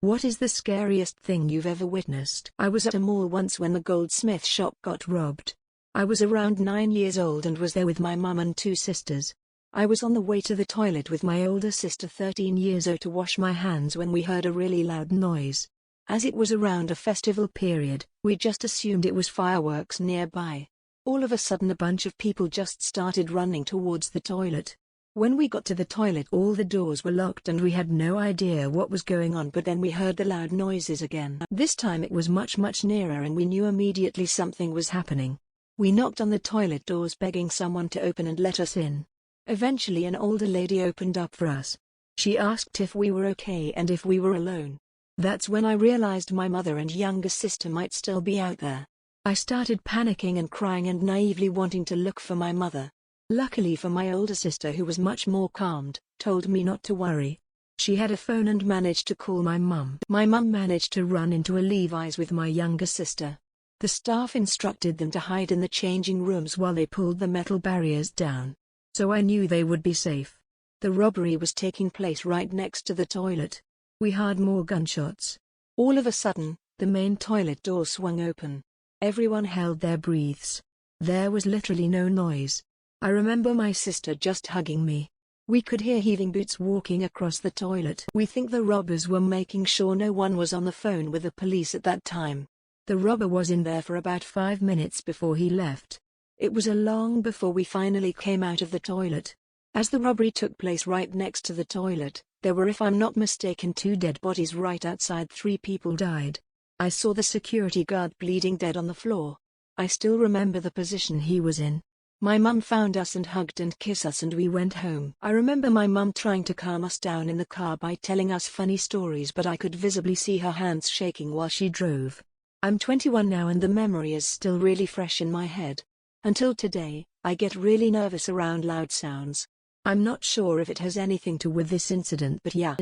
What is the scariest thing you've ever witnessed? I was at a mall once when the goldsmith shop got robbed. I was around 9 years old and was there with my mum and 2 sisters. I was on the way to the toilet with my older sister 13 years old to wash my hands when we heard a really loud noise. As it was around a festival period, we just assumed it was fireworks nearby. All of a sudden a bunch of people just started running towards the toilet. When we got to the toilet all the doors were locked and we had no idea what was going on, but then we heard the loud noises again. This time it was much nearer and we knew immediately something was happening. We knocked on the toilet doors begging someone to open and let us in. Eventually an older lady opened up for us. She asked if we were okay and if we were alone. That's when I realized my mother and younger sister might still be out there. I started panicking and crying and naively wanting to look for my mother. Luckily for my older sister, who was much more calmed, told me not to worry. She had a phone and managed to call my mum. My mum managed to run into a Levi's with my younger sister. The staff instructed them to hide in the changing rooms while they pulled the metal barriers down. So I knew they would be safe. The robbery was taking place right next to the toilet. We heard more gunshots. All of a sudden, the main toilet door swung open. Everyone held their breaths. There was literally no noise. I remember my sister just hugging me. We could hear heaving boots walking across the toilet. We think the robbers were making sure no one was on the phone with the police at that time. The robber was in there for about 5 minutes before he left. It was long before we finally came out of the toilet. As the robbery took place right next to the toilet, there were, if I'm not mistaken, 2 dead bodies right outside. 3 people died. I saw the security guard bleeding dead on the floor. I still remember the position he was in. My mum found us and hugged and kissed us and we went home. I remember my mum trying to calm us down in the car by telling us funny stories, but I could visibly see her hands shaking while she drove. I'm 21 now and the memory is still really fresh in my head. Until today, I get really nervous around loud sounds. I'm not sure if it has anything to do with this incident, but yeah.